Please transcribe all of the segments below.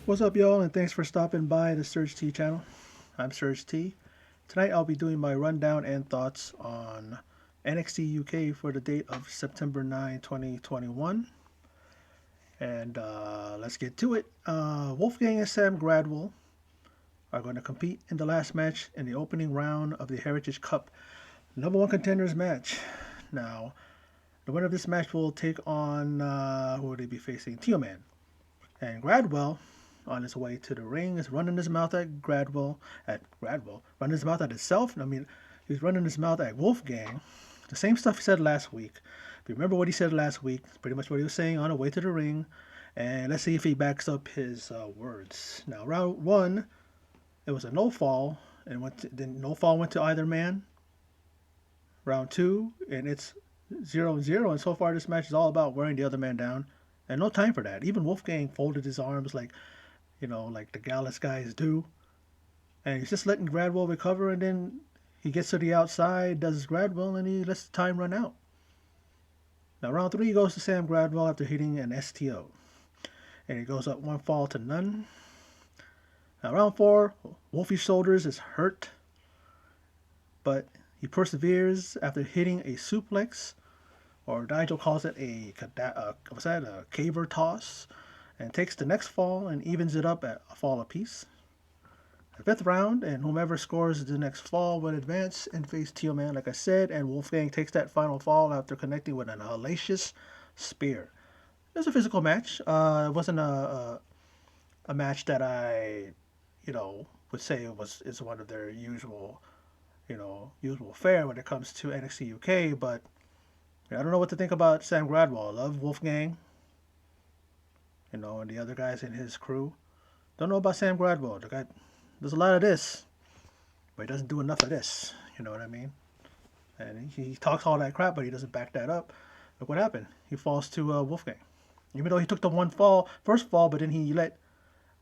What's up, y'all, and thanks for stopping by the Surge T channel. I'm Surge T. Tonight I'll be doing my rundown and thoughts on NXT UK for the date of September 9, 2021. And let's get to it. Wolfgang and Sam Gradwell are going to compete in the last match in the opening round of the Heritage Cup number one contenders match. Now, the winner of this match will take on, who will they be facing? Tio-Man. And Gradwell, on his way to the ring, is running his mouth at running his mouth at himself. I mean, he's running his mouth at Wolfgang. The same stuff he said last week. If you remember what he said last week, it's pretty much what he was saying on the way to the ring. And let's see if he backs up his words. Now, round one, it was a no fall, and then no fall went to either man. Round two, and it's 0-0, and so far this match is all about wearing the other man down. And no time for that. Even Wolfgang folded his arms like the Gallus guys do. And he's just letting Gradwell recover, and then he gets to the outside, does his Gradwell, and he lets the time run out. Now, round three goes to Sam Gradwell after hitting an STO. And he goes up one fall to none. Now, round four, Wolfie's shoulders is hurt, but he perseveres after hitting a suplex, or Nigel calls it a caver toss, and takes the next fall and evens it up at a fall apiece. The fifth round, and whomever scores the next fall will advance and face Tio-Man, like I said, and Wolfgang takes that final fall after connecting with an hellacious spear. It was a physical match. It wasn't a match that I, would say is one of their usual fare when it comes to NXT UK, but I don't know what to think about Sam Gradwell. I love Wolfgang, and the other guys in his crew. Don't know about Sam Gradwell. The guy does a lot of this, but he doesn't do enough of this. You know what I mean? And he talks all that crap, but he doesn't back that up. Look what happened. He falls to Wolfgang. Even though he took the first fall, but then he let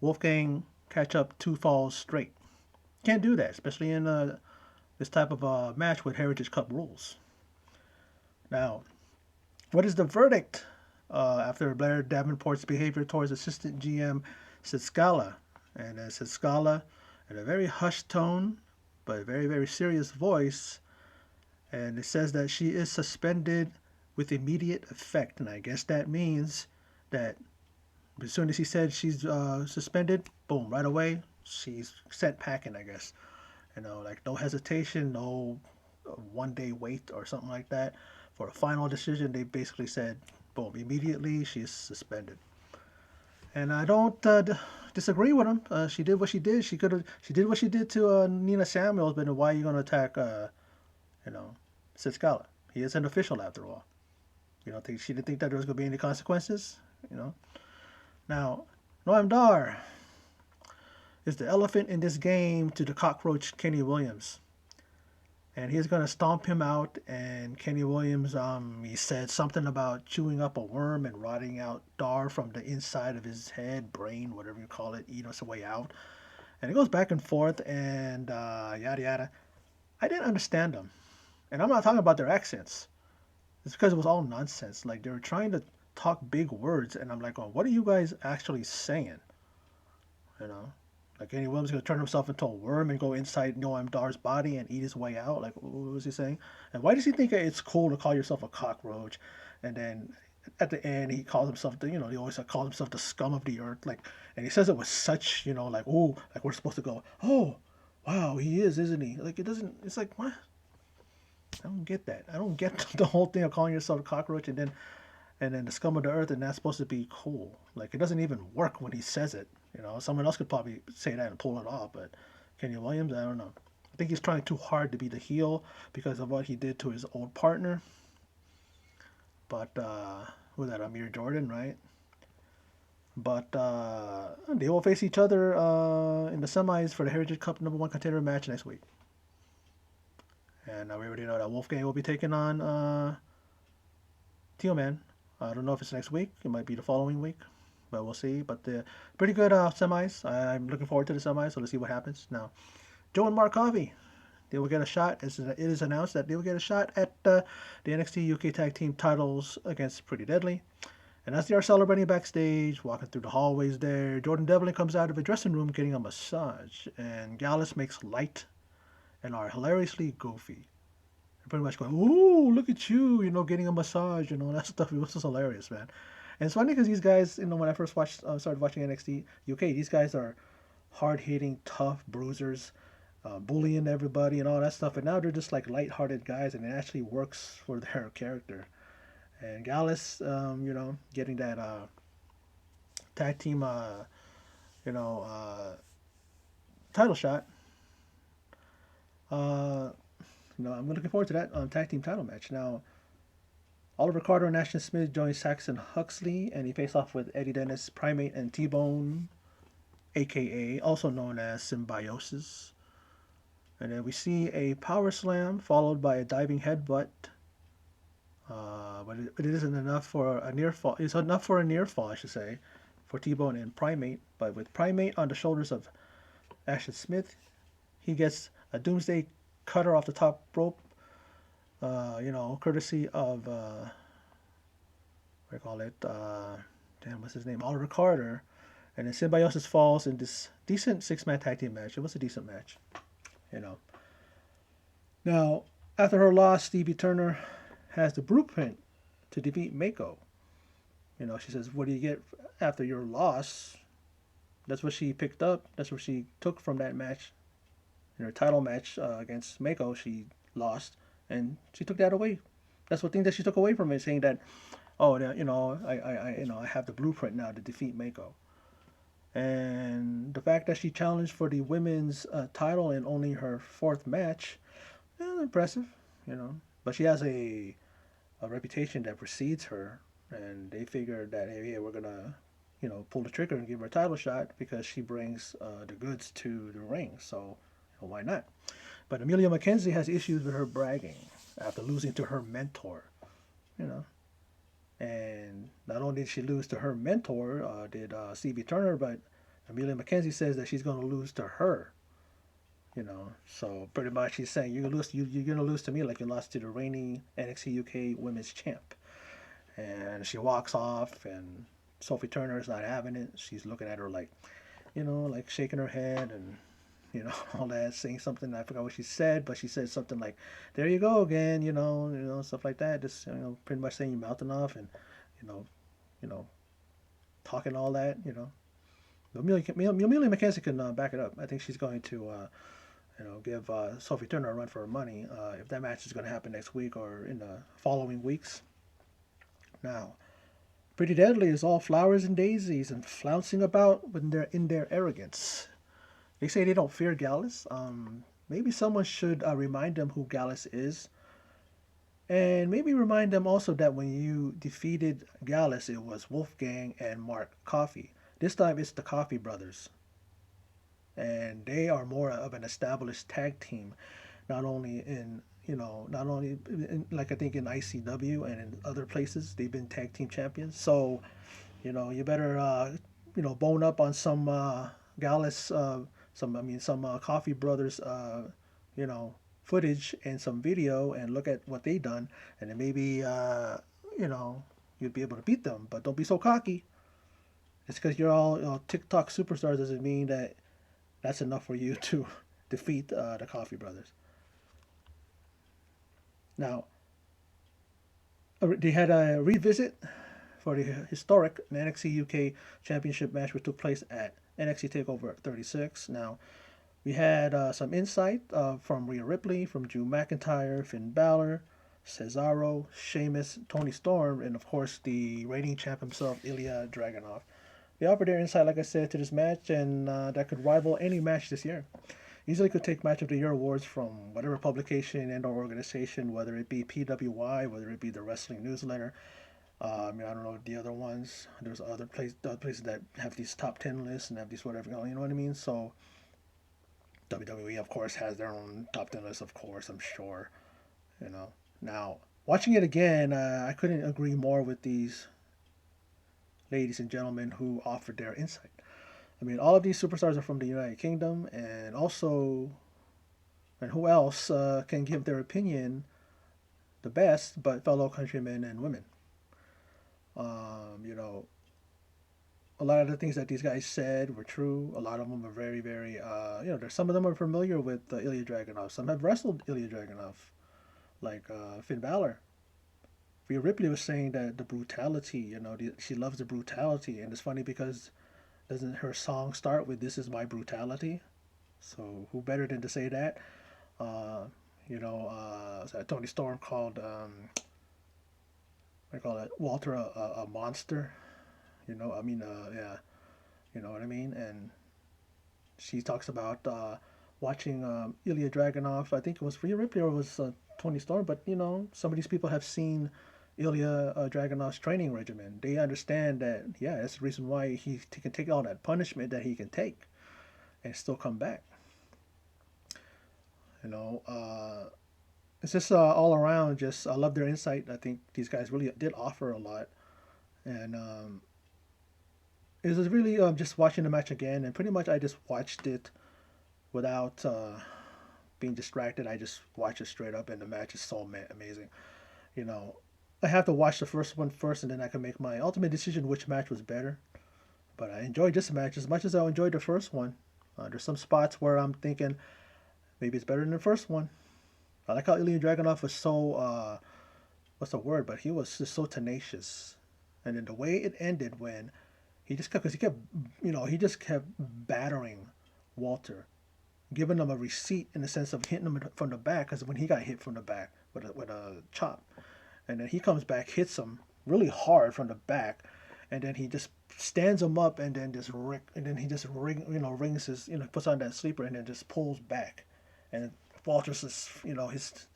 Wolfgang catch up two falls straight. Can't do that, especially in this type of match with Heritage Cup rules. Now, what is the verdict after Blair Davenport's behavior towards assistant GM Sitscala? And Sitscala, in a very hushed tone, but very, very serious voice, and it says that she is suspended with immediate effect. And I guess that means that as soon as he said she's suspended, boom, right away, she's sent packing, I guess. Like no hesitation, no one-day wait or something like that. For a final decision, they basically said, boom, immediately she's suspended. And I don't disagree with him. She did what she did. She did what she did to Nina Samuels, but why are you going to attack, Sitscala? He is an official after all. You don't think she didn't think that there was going to be any consequences? Now, Noam Dar is the elephant in this game to the cockroach Kenny Williams. And he's going to stomp him out. And Kenny Williams, he said something about chewing up a worm and rotting out Dar from the inside of his head, brain, whatever you call it, eat us way out. And it goes back and forth and yada yada. I didn't understand them. And I'm not talking about their accents. It's because it was all nonsense. Like, they were trying to talk big words. And I'm like, oh, what are you guys actually saying? Like Kenny Williams is going to turn himself into a worm and go inside Noam Dar's body and eat his way out? Like, what was he saying? And why does he think it's cool to call yourself a cockroach? And then at the end, he calls himself, he always calls himself the scum of the earth. Like, and he says it with such, like, oh, like we're supposed to go, oh, wow, he is, isn't he? Like, it doesn't, it's like, what? I don't get that. I don't get the whole thing of calling yourself a cockroach and then the scum of the earth, and that's supposed to be cool. Like, it doesn't even work when he says it. Someone else could probably say that and pull it off, but Kenny Williams, I don't know. I think he's trying too hard to be the heel because of what he did to his old partner. But, who was that, Amir Jordan, right? But they will face each other in the semis for the Heritage Cup number one contender match next week. And we already know that Wolfgang will be taking on Tio-Man. I don't know if it's next week. It might be the following week. But we'll see. But the pretty good semis. I'm looking forward to the semis, so let's see what happens. Now, Joe and Mark Harvey, they will get a shot. It is announced that they will get a shot at the NXT UK Tag Team titles against Pretty Deadly. And as they are celebrating backstage, walking through the hallways there, Jordan Devlin comes out of a dressing room getting a massage, and Gallus makes light and are hilariously goofy. They're pretty much going, "Ooh, look at you, getting a massage, that stuff." It was just hilarious, man. And it's funny because these guys, when I first started watching NXT UK, these guys are hard-hitting, tough bruisers, bullying everybody and all that stuff. And now they're just like light-hearted guys, and it actually works for their character. And Gallus, getting that tag team, you know, uh, title shot. Uh, I'm looking forward to that tag team title match. Now, Oliver Carter and Ashton Smith join Saxon Huxley, and he face off with Eddie Dennis, Primate, and T-Bone, aka also known as Symbiosis. And then we see a power slam followed by a diving headbutt. But it isn't enough for a near fall. It's enough for a near fall, I should say, for T-Bone and Primate. But with Primate on the shoulders of Ashton Smith, he gets a Doomsday Cutter off the top rope. Courtesy of what do I call it? What's his name? Oliver Carter. And then Symbiosis falls in this decent six-man tag team match. It was a decent match, you know. Now, after her loss, Stevie Turner has the blueprint to defeat Mako. She says, "What do you get after your loss?" That's what she picked up. That's what she took from that match. In her title match against Mako, she lost, and she took that away. That's one thing that she took away from it, saying that, "Oh, I have the blueprint now to defeat Mako." And the fact that she challenged for the women's title in only her fourth match, impressive, But she has a reputation that precedes her, and they figured that, hey, yeah, we're gonna, pull the trigger and give her a title shot because she brings the goods to the ring. So, why not? But Amelia McKenzie has issues with her bragging after losing to her mentor, you know. And not only did she lose to her mentor, did Stevie Turner, but Amelia McKenzie says that she's going to lose to her. So pretty much she's saying you're gonna lose to me like you lost to the reigning NXT UK Women's Champ. And she walks off, and Sophie Turner is not having it. She's looking at her like, like shaking her head and all that, saying something. I forgot what she said, but she said something like, "There you go again," stuff like that. Just pretty much saying you're mouthing off and you know, you know, talking all that. Amelia McKenzie can back it up. I think she's going to give Sophie Turner a run for her money if that match is going to happen next week or in the following weeks. Now, Pretty Deadly is all flowers and daisies and flouncing about when they're in their arrogance. They say they don't fear Gallus. Maybe someone should remind them who Gallus is. And maybe remind them also that when you defeated Gallus, it was Wolfgang and Mark Coffey. This time it's the Coffey brothers. And they are more of an established tag team, not only like I think in ICW and in other places, they've been tag team champions. So, you better, bone up on some Gallus, some Coffey brothers, footage and some video and look at what they done, and then maybe you'd be able to beat them. But don't be so cocky. It's because you're all TikTok superstars doesn't mean that that's enough for you to defeat the Coffey brothers. Now, they had a revisit for the historic NXT UK Championship Match, which took place at NXT TakeOver 36. Now, we had some insight from Rhea Ripley, from Drew McIntyre, Finn Balor, Cesaro, Sheamus, Tony Storm, and of course the reigning champ himself, Ilja Dragunov. They offered their insight, like I said, to this match, and that could rival any match this year. Easily could take Match of the Year awards from whatever publication and or organization, whether it be PWI, whether it be the Wrestling Newsletter. I don't know the other ones. There's other places that have these top 10 lists and have these whatever, you know what I mean? So WWE, of course, has their own top 10 list, of course, I'm sure. Now, watching it again, I couldn't agree more with these ladies and gentlemen who offered their insight. I mean, all of these superstars are from the United Kingdom, and who else can give their opinion the best but fellow countrymen and women? You know, a lot of the things that these guys said were true. A lot of them are very, very, you know, there's some of them are familiar with Ilya Dragunov. Some have wrestled Ilya Dragunov, like Finn Balor. Rhea Ripley was saying that the brutality, you know, she loves the brutality, and it's funny because doesn't her song start with "This is my brutality"? So who better than to say that? Uh, you know, Tony Storm called I call it Walter a monster. You know, I mean, yeah, you know what I mean. And she talks about watching Ilya Dragunov. I think it was Rhea Ripley or it was Tony Storm, but you know, some of these people have seen Ilya Dragunov's training regimen. They understand that, yeah, that's the reason why he can take all that punishment that he can take and still come back. You know, it's just all around. Just I love their insight. I think these guys really did offer a lot, and it was really just watching the match again. And pretty much I just watched it without being distracted. I just watched it straight up, and the match is so amazing. You know, I have to watch the first one first, and then I can make my ultimate decision which match was better. But I enjoyed this match as much as I enjoyed the first one. There's some spots where I'm thinking maybe it's better than the first one. I like how Ilya Dragunov was so what's the word? But he was just so tenacious, and then the way it ended when he just kept because he kept he just kept battering Walter, giving him a receipt in the sense of hitting him from the back because when he got hit from the back with a chop, and then he comes back hits him really hard from the back, and then he just stands him up and then he just rings his puts on that sleeper and then just pulls back, and Walter's just his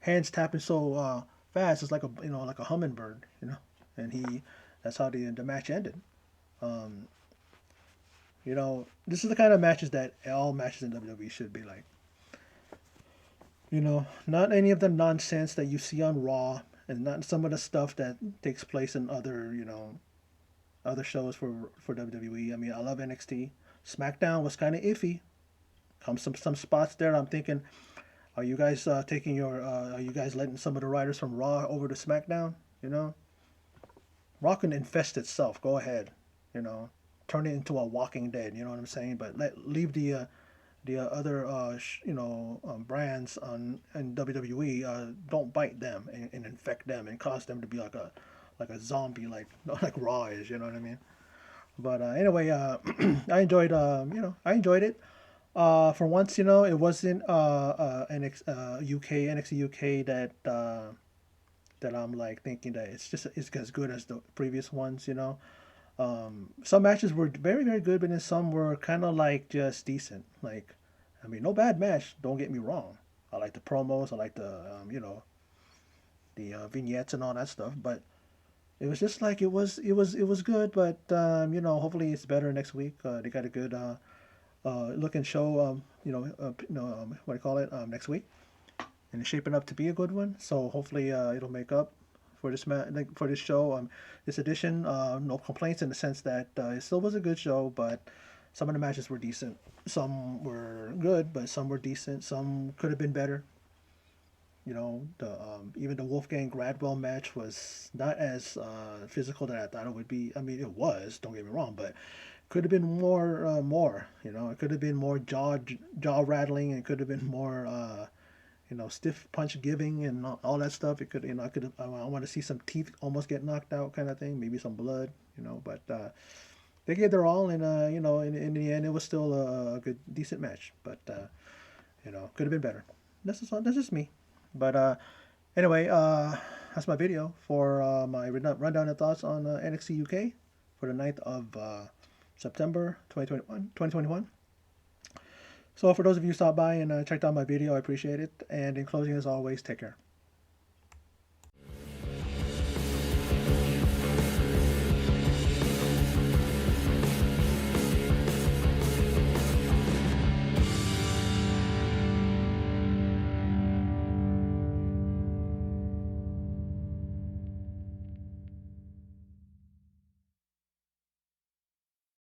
hands tapping so fast it's like a like a hummingbird and he that's how the match ended. Um, this is the kind of matches that all matches in WWE should be like. Not any of the nonsense that you see on Raw, and not some of the stuff that takes place in other shows for WWE. I mean, I love NXT. SmackDown was kind of iffy. Come some spots there. I'm thinking, are you guys are you guys letting some of the writers from Raw over to SmackDown? Raw can infest itself. Go ahead. Turn it into a Walking Dead. You know what I'm saying? But leave the other brands in WWE. Don't bite them and infect them and cause them to be like a zombie like Raw is. You know what I mean? But anyway, I enjoyed I enjoyed it. For once, it wasn't NXT UK that I'm like thinking that it's as good as the previous ones. Some matches were very very good, but then some were kind of like just decent. Like, I mean, no bad match. Don't get me wrong. I like the promos. I like the the vignettes and all that stuff. But it was just like it was good. But hopefully it's better next week. They got a good look and show. What do you call it? Next week, and it's shaping up to be a good one. So hopefully it'll make up for for this show. This edition, no complaints in the sense that it still was a good show, but some of the matches were decent. Some were good, but some were decent. Some could have been better. The even the Wolfgang Gradwell match was not as physical that I thought it would be. I mean, it was. Don't get me wrong, but could have been more. More. It could have been more jaw rattling. It could have been more. Stiff punch giving and all that stuff. It could, I want to see some teeth almost get knocked out, kind of thing. Maybe some blood, But they gave their all, and in the end, it was still a good, decent match. But could have been better. That's just me. But anyway, that's my video for my rundown and thoughts on NXT UK for the 9th of September 2021. So for those of you who stopped by and checked out my video, I appreciate it. And in closing, as always, take care.